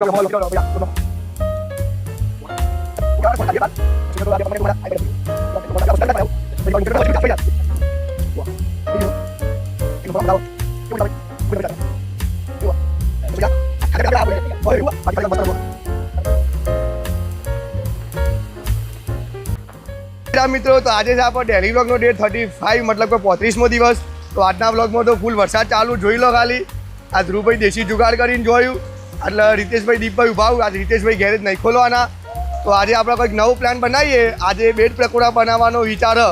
મિત્રો તો આજે છે આપણો ડેલી વ્લોગનો ડે 35 मतलब કે 35મો દિવસ। તો આજના વ્લોગમાં તો ફૂલ વરસાદ ચાલુ જોઈ લો ખાલી। આ ધ્રુવભાઈ દેશી જુગાડ કરીને જોયું એટલે રીતેશભાઈ દીપભાઈ ઉભા આજે રીતેશભાઈ ગેરેજ નહીં ખોલવાના। તો આજે આપણે કંઈક નવો પ્લાન બનાવીએ। આજે બેડ પકોડા બનાવવાનો વિચાર તો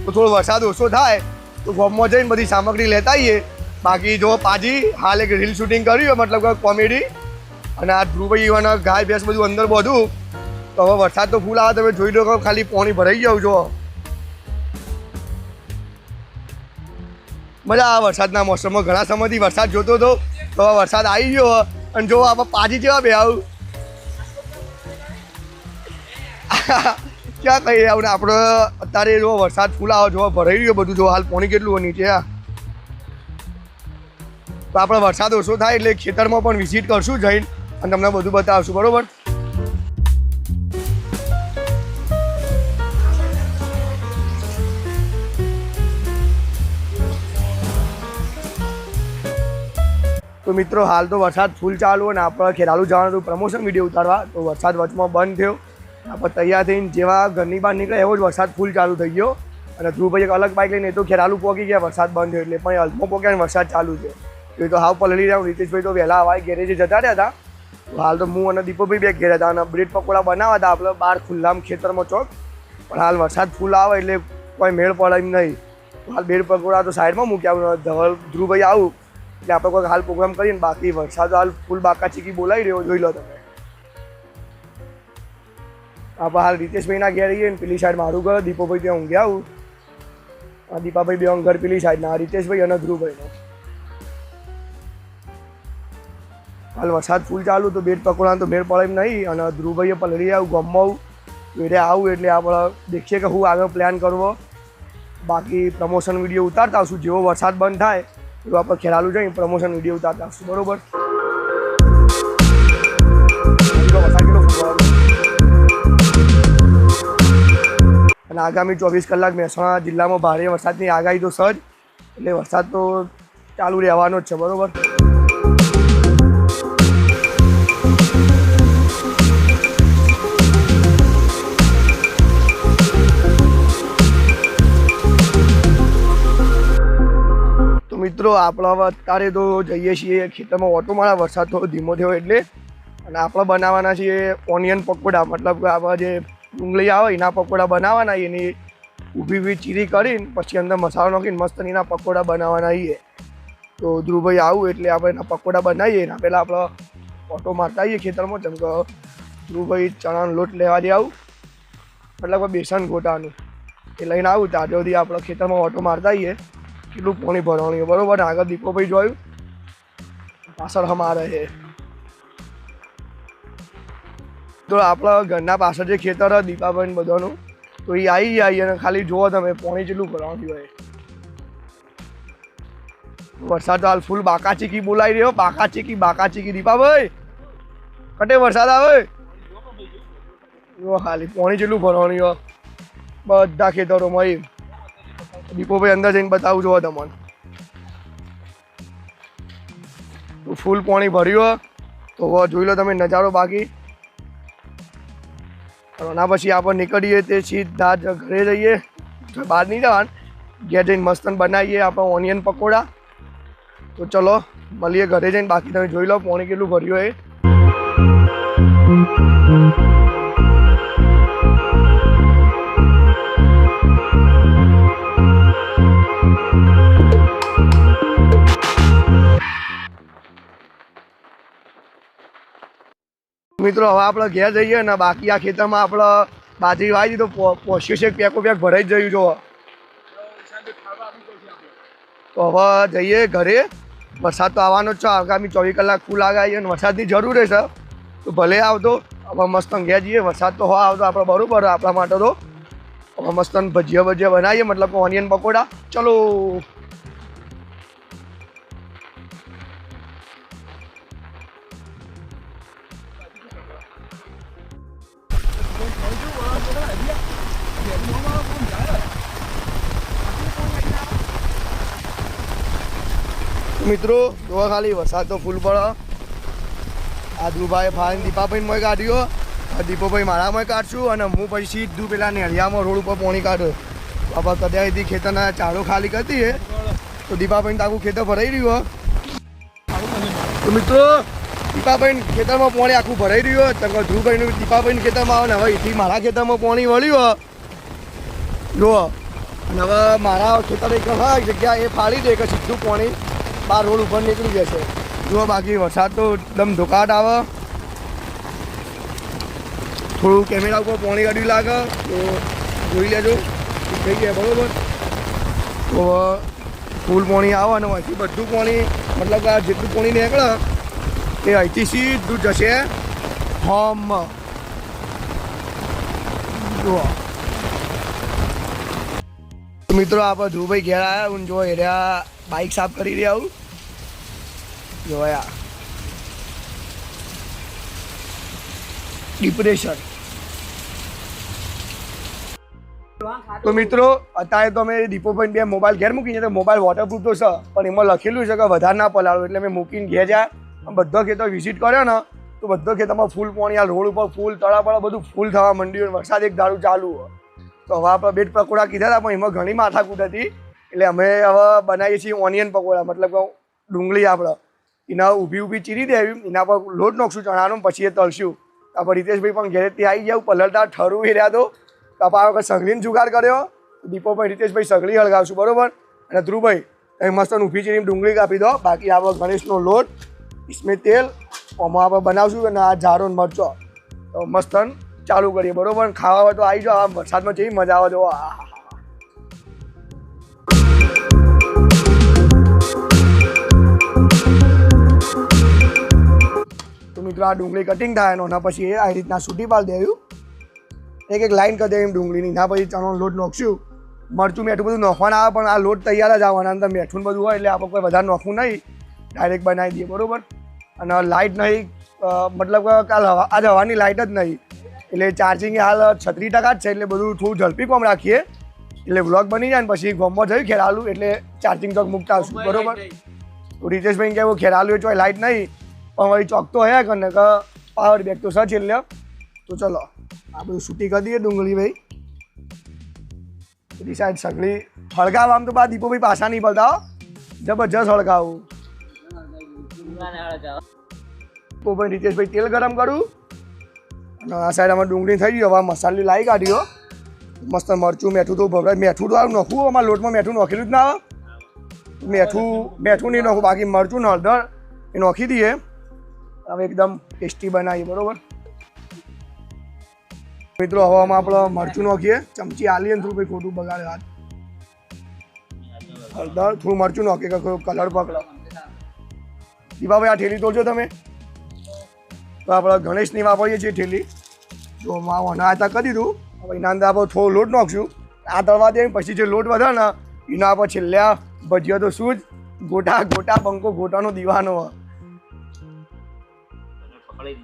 થોડો વરસાદ ઓછો થાય તો ગોમમાં જઈને બધી સામગ્રી લેતા આવીએ। બાકી જો પાજી હાલ એક રીલ શૂટિંગ કર્યું मतलब કે કોમેડી અને આ ધ્રુવભાઈ અને ગાય ભેંસ બધું અંદર બધું। તો હવે વરસાદ તો ફૂલ આવે તમે જોઈ લો ખાલી પાણી ભરાઈ ગયું જો મજા આવે વરસાદના મોસમમાં। ઘણા સમયથી વરસાદ જોતો હતો તો હવે વરસાદ આવી ગયો અને જો આપણે પાજી જેવા બે આવું ક્યાં કહીએ આવું ને આપણે અત્યારે જો વરસાદ ફૂલ આવે જો ભરાઈ ગયો બધું જો હાલ પાણી કેટલું હોય નીચે। તો આપણે વરસાદ ઓછો થાય એટલે ખેતરમાં પણ વિઝિટ કરશું જઈને અને તમને બધું બતાવશું બરાબર। તો મિત્રો હાલ તો વરસાદ ફૂલ ચાલુ અને આપણે ખેરાલુ જવાનું હતું પ્રમોશન વિડીયો ઉતારવા। તો વરસાદ વચમાં બંધ થયો આપણે તૈયાર થઈને જેવા ઘરની બહાર નીકળે એવો જ વરસાદ ફૂલ ચાલુ થઈ ગયો અને ધ્રુવભાઈ એક અલગ બાઇક લઈને એ તો ખેરાલુ પહોંચી ગયા વરસાદ બંધ થયો એટલે પણ અલ્પમાં પહોંચ્યા અને વરસાદ ચાલુ છે। એ તો હાવ પલળી રહ્યા। રીતેશભાઈ તો વહેલા હવાએ ગેરેજે જતા રહ્યા હતા। તો હાલ તો હું અને દીપકભાઈ બે ઘેર હતા અને બ્રેડ પકોડા બનાવવા હતા આપણે બહાર ખુલ્લામાં ખેતરમાં ચોક। પણ હાલ વરસાદ ફૂલ આવે એટલે કોઈ મેળ પડે એમ નહીં। હાલ બ્રેડ પકોડા તો સાઈડમાં મૂક્યા ધવલ ધ્રુવભાઈ આવું એટલે આપણે કોઈ હાલ પ્રોગ્રામ કરીએ ને બાકી વરસાદ હાલ ફૂલ બાકા ચીકી બોલાવી રહ્યો જોઈ લો તમે। આપણે હાલ રીતેશભાઈના ઘેર રહીએ ને પેલી સાઈડ મારું ઘર દીપોભાઈ ત્યાં ઊંઘ્યા આવું આ દીપાભાઈ બે ઘર પેલી સાઈડના રીતેશભાઈ અને ધ્રુવભાઈનો। હાલ વરસાદ ફૂલ ચાલુ તો બેડ પકોડાનો તો મેળ પડે એમ નહીં અને ધ્રુવભાઈએ પલળી આવું ગમવું એટલે આવું એટલે આપણે દેખીએ કે હું આગળ પ્લાન કરવો। બાકી પ્રમોશન વિડીયો ઉતારતા આવશું જેવો વરસાદ બંધ થાય એવું આપણે ખેરાલુ જઈને પ્રમોશન વિડીયો ઉતારતા આવશું બરોબર। અને આગામી 24 કલાક મહેસાણા જિલ્લામાં ભારે વરસાદની આગાહી તો સજ એટલે વરસાદ તો ચાલુ રહેવાનો જ છે બરોબર। મિત્રો આપણે હવે અત્યારે તો જઈએ છીએ ખેતરમાં ઓટો મારા। વરસાદ થોડો ધીમો થયો એટલે અને આપણે બનાવવાના છીએ ઓનિયન પકોડા मतलब કે આપણે જે ડુંગળી આવે એના પકોડા બનાવવાના એની ઊભી ઊભી ચીરી કરીને પછી અંદર મસાલો નાખીને મસ્ત એના પકોડા બનાવવાના છીએ। તો ધ્રુવભાઈ આવું એટલે આપણે એના પકોડા બનાવીએ એના પહેલાં આપણે ઓટો મારતા આવીએ ખેતરમાં। જેમ કે ધ્રુવભાઈ ચણાનો લોટ લેવા દે આવું मतलब કે બેસન ગોટાનું એ લઈને આવું ત્યાં સુધી આપણે ખેતરમાં ઓટો મારતા આવીએ કેટલું પાણી ભરવાનું બરોબર। આગળ દીપોભાઈ જોયું પાછળ અમારે છે તો આપણા ઘરના પાછળ જે ખેતર હોય દીપાભાઈ બધાનું તો એ આવી જાય અને ખાલી જુઓ તમે પાણી જેટલું ભરવાનું હોય। વરસાદ હાલ ફૂલ બાકા ચીકી બોલાવી રહ્યો બાકા ચીકી દીપાભાઈ કટે વરસાદ આવે જો ખાલી પાણી જેટલું ભરવાનું હોય બધા ખેતરોમાં। દીપોભાઈ અંદર જઈને બતાવું જો તમને તો ફૂલ પાણી ભર્યું તો જોઈ લો તમે નજારો। બાકી એના પછી આપણે નીકળીએ તે સીધા ઘરે જઈએ બહાર નહીં જવાનું ઘેર જઈને મસ્ત બનાવીએ આપણે ઓનિયન પકોડા। તો ચલો મળીએ ઘરે જઈને। બાકી તમે જોઈ લો પાણી કેટલું ભર્યું એ। મિત્રો હવે આપણે ઘેર જઈએ ને બાકી આ ખેતરમાં આપણે બાજરી વાવી તો પહોંચ્યું છે પેકો પેક ભરાઈ જ જયું જો। તો હવે જઈએ ઘરે। વરસાદ તો આવવાનો જ છે આગામી 24 કલાક ફૂલ આગાહી અને વરસાદની જરૂર છે તો ભલે આવતો હવે મસ્ત ઘેર જઈએ। વરસાદ તો હોય આવતો આપણે બરાબર આપણા માટે તો હવે મસ્ત ભજીયા બનાવીએ मतलब ઓનિયન પકોડા। ચલો મિત્રો જોવા ખાલી વરસાદ તો ફૂલ પડે. આ ધ્રુવભાઈ ફાઈન દીપાભાઈ મોય કાઢ્યો, દીપોભાઈ મારામાં કાઢશું અને હું પછી સીધું પેલા નેળિયામાં રોડ ઉપર પોણી કાઢ્યો. બાપા કદાચ ખેતરના ચાળો ખાલી કરતી હે તો દીપાભાઈને આખું ખેતર ભરાઈ રહ્યું. તો મિત્રો દીપાભાઈ ખેતરમાં પોણી આખું ભરાઈ રહ્યું. તમે ધ્રુવભાઈનું દીપાભાઈના ખેતરમાં આવે ને હવે એથી મારા ખેતરમાં પોણી વળ્યું જુઓ. અને હવે મારા ખેતર એક જગ્યા એ ફાળી દે કે સીધું પોણી બાર રોડ ઉપર નીકળી જશે. જુઓ બાકી વરસાદ તો એકદમ ધોકાટ આવે. થોડું કેમેરા ઉપર પોણી કાઢ્યું લાગે તો જોઈ લેજો થઈ ગયા બરાબર. તો ફૂલ પોણી આવે અને અહીંથી બધું પોણી મતલબ કે જેટલું પોણી નીકળે એ અહીંથી સીધું જશે હોમ. જુઓ તો મિત્રો આપણે ધ્રુવભાઈ ઘેર આવ્યા હું જો એરિયા બાઇક સાફ કરી રહ્યા હું જોયા. ડિપ્રેશન. તો મિત્રો અત્યારે તો અમે દીપોભાઈ બે મોબાઈલ ઘેર મૂકીને તો મોબાઈલ વોટરપ્રૂફ તો છે પણ એમાં લખેલું છે કે વધારે ના પલાળો એટલે મેં મૂકીને ઘેર જાય બધો ખેતર વિઝિટ કર્યો ને તો બધો ખેતરમાં ફૂલ પોણી આ રોડ ઉપર ફૂલ તળાપળા બધું ફૂલ થવા માંડ્યું. વરસાદ એક દારૂ ચાલુ તો હવે આપણે બ્રેડ પકોડા કીધા હતા પણ એમાં ઘણી માથાકૂટ હતી એટલે અમે હવે બનાવીએ છીએ ઓનિયન પકોડા મતલબ કે ડુંગળી આપણે એના ઊભી ચીરી દેવી એના પર લોટ નાખશું ચણાનો પછી એ તળશું. આપણે રીતેશભાઈ પણ ઘેરેથી આવી ગયા પલળતા ઠરવું રહ્યા તો આપણે આ વખત સગલીને જુગાડ કર્યો. દીપોભાઈ રીતેશભાઈ સગલી હળગાવશું બરાબર. અને ધ્રુવભાઈ એ મસ્ત ઊભી ચીરીને ડુંગળી કાપી દો. બાકી આપણે ગણેશનો લોટ इसमें તેલ આમાં આપણે બનાવશું અને આ જારો મરચો તો મસ્ત ચાલુ કરીએ બરાબર. ખાવા તો આવી જાઓ. આ વરસાદમાં જેવી મજા આવે જો. તો મિત્રો આ ડુંગળી કટિંગ થાય એના પછી આ રીતના સૂટી પાડી દેવું. એક લાઈન કરી દેવી ડુંગળીની. ના પછી ચણાનો લોટ નાખશું. મરચું મીઠું બધું નાખવાના આવે પણ આ લોટ તૈયાર જ આવવાના અંદર મીઠું બધું હોય એટલે આપણે કોઈ વધારે નાખવું નહીં. ડાયરેક્ટ બનાવી દઈએ બરાબર. અને લાઇટ નહીં મતલબ કે કાલ આજ હવાની લાઇટ જ નહીં એટલે ચાર્જિંગ હાલ 36% જ છે એટલે બધું થોડું ઝડપી કોમ રાખીએ એટલે વ્લોગ બની જાય ને પછી ગોમમાં જયું ખેરાલું એટલે ચાર્જિંગ ચોક મૂકતા આવશું બરાબર. તો રીતેશભાઈ કહેવું ખેરાલું ચોય લાઇટ નહીં પણ વળી ચોક તો હે ને કે પાવર બેગ તો સચ એટલે તો ચલો આ બધું છૂટી કરી દઈએ ડુંગળી ભાઈ. બધી સાઈડ સગળી હળગાવ આમ તો બા દીપોભાઈ પાછા નહીં પડતા જબરજસ્ત હળગાવું. તો ભાઈ રીતેશભાઈ તેલ ગરમ કરું અને આ સાઈડ અમારે ડુંગળી થઈ ગઈ. હવે મસાલી લાવી કાઢ્યો મસ્ત મરચું મીઠું તો ભગવાન મીઠું તો આવું નાખવું અમારા લોટમાં મીઠું નાખેલું જ ના આવે. મીઠું નહીં નાખવું બાકી મરચું ને હળદર એ નાખી દઈએ. હવે એકદમ ટેસ્ટી બનાવીએ બરાબર. મિત્રો હવે આમાં આપણે મરચું નાખીએ ચમચી આલીએ ને થોડું ભાઈ ખોટું બગાડે હાથ. હળદર થોડું મરચું નાખીએ કે કલર પકડો. દીપાભાઈ આ ઠેલી તોડજો તમે. તો આપણે ગણેશની વાપરીએ છીએ ઠેલી. જો માવાના આતા કરી દીધું. હવે એના અંદર આપણે થોડો લોટ નાખશું. આ તળવા દે પછી જે લોટ વધે ને એના આપણે છેલ્લે ભજીયા તો શું જ ગોટા બંકો ગોટાનો દીવાનો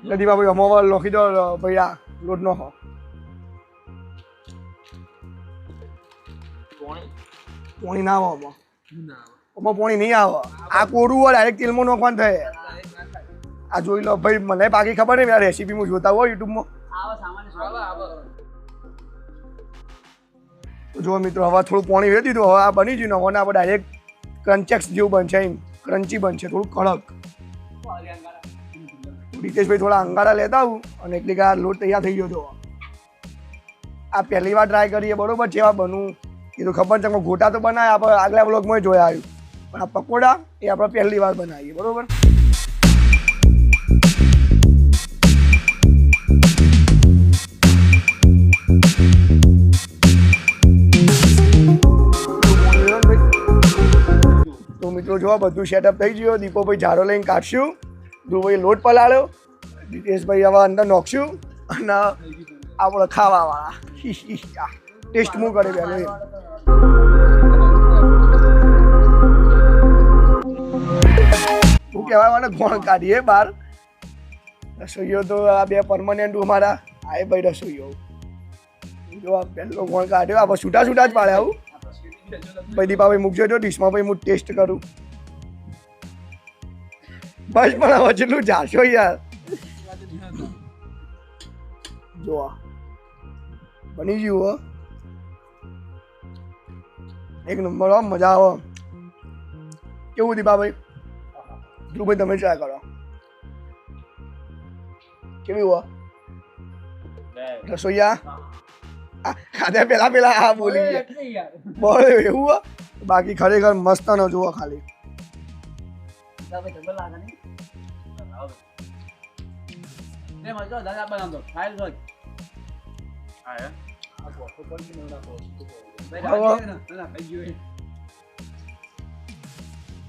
નથી બાબુ અમાવા લખી દો ભાઈ આ લોટ નો હો પોણી ના આવે આમાં પોણી નહીં આવે. આ કોરું હોય ડાયરેક્ટ તેલમાં નાખવાનું થાય. આ જોઈ લો ભાઈ મને બાકી ખબર નહીં રેસીપી હું જોતા હોય યુટ્યુબમાં. જો મિત્રો હવે થોડું પાણી વેરી દીધું. હવે આ બની ગયું ને હવે આપણે ડાયરેક્ટ ક્રંચેક્સ જેવું બનશે એમ ક્રન્ચી બનશે થોડું કડક. રીતેશભાઈ થોડા અંગારા લેતા આવું અને એટલી આ લોટ તૈયાર થઈ ગયો હતો. આ પહેલી વાર ટ્રાય કરીએ બરોબર જેવા બનવું એ તો ખબર છે. ગોટા તો બનાવે આપણે આગલા બ્લોગમાં જોયા આવ્યું પણ આ પકોડા એ આપણે પહેલી વાર બનાવીએ બરોબર. તો મિત્રો જોવા બધું સેટઅપ થઈ ગયું. દીપોભાઈ ઝાડો લઈને કાઢશું. ધ્રુવભાઈ લોટ પલાળ્યો. રીતેશભાઈ હવે અંદર નાખશું અને આપણે ખાવાવાળા ટેસ્ટ હું કરે પહેલો એમ. હું કહેવાય મને ગોળ કાઢીએ બહાર. રસોઈઓ તો આ બે પરમાનન્ટ અમારા આ ભાઈ રસોઈઓ જો આ પહેલો કોણ કાઢ્યો આપણે છૂટા છૂટા જ પાડે આવું ભાઈ દીપાભાઈ મૂકજો જો ડીશમાં ભાઈ હું ટેસ્ટ કરું બસ પણ હવે જેટલું જાશો યાર જો બની ગયું હો એક નંબર હો મજા આવે કેવું દીપાભાઈ ધ્રુવભાઈ તમે ટ્રાય કરો કેવી હો રસોઈયા ખાધા પેલા હા બોલી ગયા બોલ એવું હો બાકી ખરેખર મસ્ત ન જુઓ ખાલી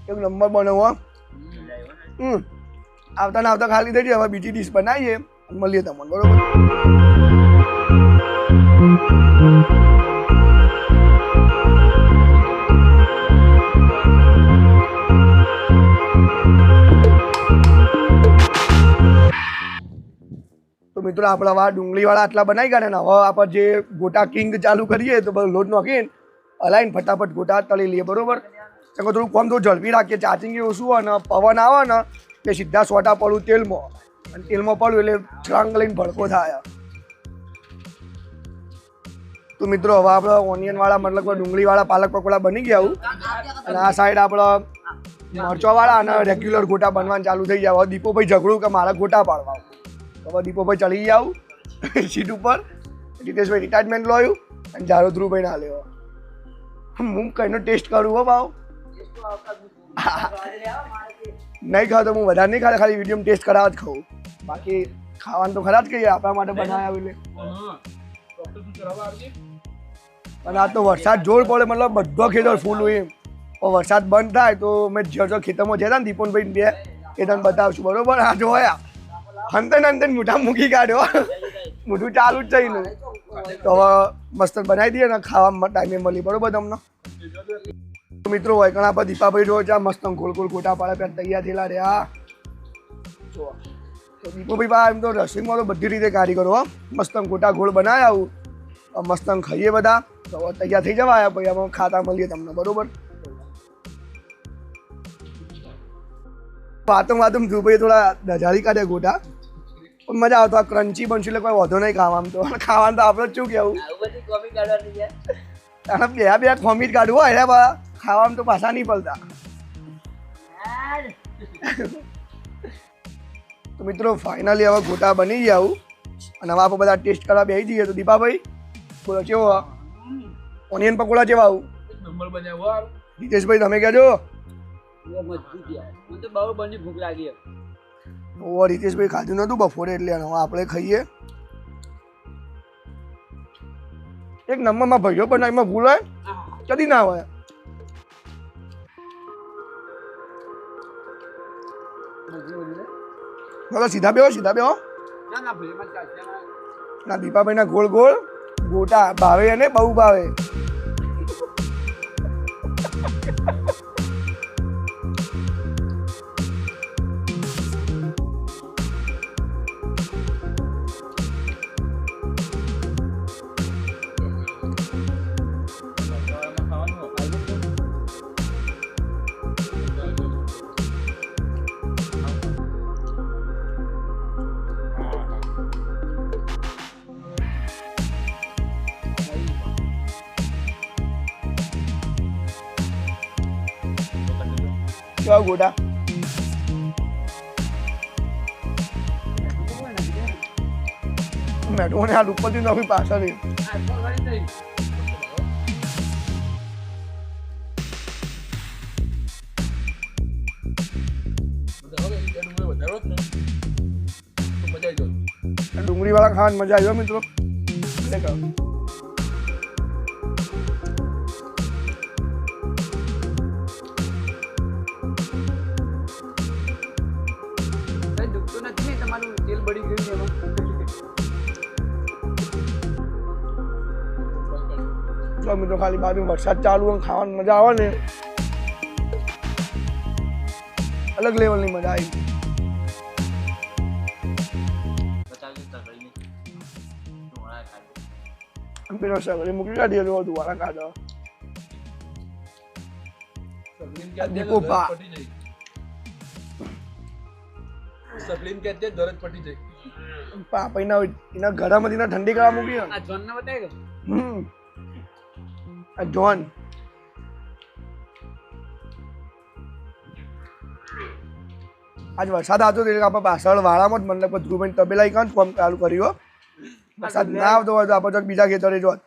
એક નંબર બનાવો આવતા ને આવતા ખાલી થઈ જાય હવે બીજી ડીશ બનાવીએ મળીએ તમને બરોબર તો મિત્રો આપણા વા ડુંગળીવાળા આટલા બનાવી કાઢે ને હવે આપણે જે ગોટા કિંગ ચાલુ કરીએ તો બધું લોટ નાખીને હલાવીને ફટાફટ ગોટા તળી લઈએ બરોબર તો થોડું કોમ તો ઝડપી રાખીએ ચાચીંગ ઓછું હોય ને પવન આવે ને એટલે સીધા સોટા પડું તેલમાં અને તેલમાં પડ્યું એટલે છાંગ લઈને ભડકો થાય તો મિત્રો હવે આપણે ઓનિયનવાળા મતલબ ડુંગળીવાળા પાલક પકોડા બની ગયા આવું અને આ સાઈડ આપણે મરચાવાળા અને રેગ્યુલર ગોટા બનવાનું ચાલુ થઈ જાય હવે દીપોભાઈ ઝઘડું કે મારા ગોટા પાડવા હવે દીપોભાઈ ચડી જાવ સીટ ઉપર રીતેશભાઈ રિટાયરમેન્ટ લોયું અને જારો ધ્રુવભાઈ ના લેવો હું કઈનો ટેસ્ટ કરું હો ભાવ નહીં ખાવ તો હું વધારે નહીં ખાતો ખાલી વિડીયો ટેસ્ટ કરાવવા જ ખાઉં બાકી ખાવાનું તો ખરા જ કહીએ આપણા માટે બનાવ્યા એટલે અને આ તો વરસાદ જોર પડે મતલબ બધો ખેતર ફૂલ હોય એમ વરસાદ બંધ થાય તો મેં જો ખેતરમાં જતા ને દીપનભાઈ બે એ તને બતાવશું બરોબર આ જોયા હંતન હંતન મોઢા મૂકી કાઢ્યો મોઢું ચાલુ જ થઈને તો હવે મસ્ત બનાવી દઈએ ને ખાવા ટાઈમે મળી બરોબર તમને મિત્રો હોય ઘણા બધા દીપાભાઈ જો છે મસ્ત ગોળ ગોળ ગોટા પાડે ત્યાં તૈયાર થયેલા રહ્યા જો તો દીપોભાઈ બા એમ તો રસોઈમાં તો બધી રીતે કારીગરો હો મસ્ત ગોટા ગોળ બનાવ્યા આવું મસ્ત ખાઈએ બધા તો તૈયાર થઈ જવા આવ્યા પછી અમે ખાતા મળીએ તમને બરોબર વાતમ ધ્રુવભાઈ થોડા દજાડી કાઢે ગોટા પણ મજા આવતો આ ક્રન્ચી બનશે એટલે કોઈ વધુ નહીં ખાવામાં તો ખાવાનું તો આપણે શું કેવું બે ખોમી જ કાઢવું હોય બા ખાવામાં તો પાછા નહીં પડતા તો મિત્રો ફાઇનલી હવે ગોટા બની ગયા આવું અને હવે આપણે બધા ટેસ્ટ કરવા બેસી જઈએ તો દીપાભાઈ બોલો કેવો ઓનિયન પકોડા જેવા આવું રીતેશભાઈ તમે કહેજો રીતેશભાઈ ખાધું નતું બપોરે એટલે હવે આપણે ખાઈએ એક નંબરમાં ભાઈઓ પણ એમાં ભૂલ હોય કદી ના હોય સીધા બેહો ના દીપાભાઈ ના ગોળ ગોળ ગોટા ભાવે અને બહુ ભાવે કેવા ગોટા મેઠું હાથ ઉપરથી નાખી પાછળ ડુંગળી વાળા ખાવાની મજા આવ્યો મિત્રો મિત્રો ખાલી બાજુ વરસાદ ચાલુ હોય ખાવાની મજા આવે ને અલગ લેવલની મજા આવી પેલો સગડી મૂકી કાઢીએ તો દ્વારા કાઢો દીપો પા સગલીન કે તે દરજ પટી જાય પાપા એના ઘરામાંથી ઠંડી કરવા મૂકી આ જોન ને બતાવી દો આ જોન આજ વરસાદ આવતો એટલે આપણે પાછળ વાળામાં જ મતલબ ધ્રુવભાઈ તબેલા કાં કામ ચાલુ કર્યું વરસાદ ના આવતો હોય તો આપણે બીજા ખેતરે જોત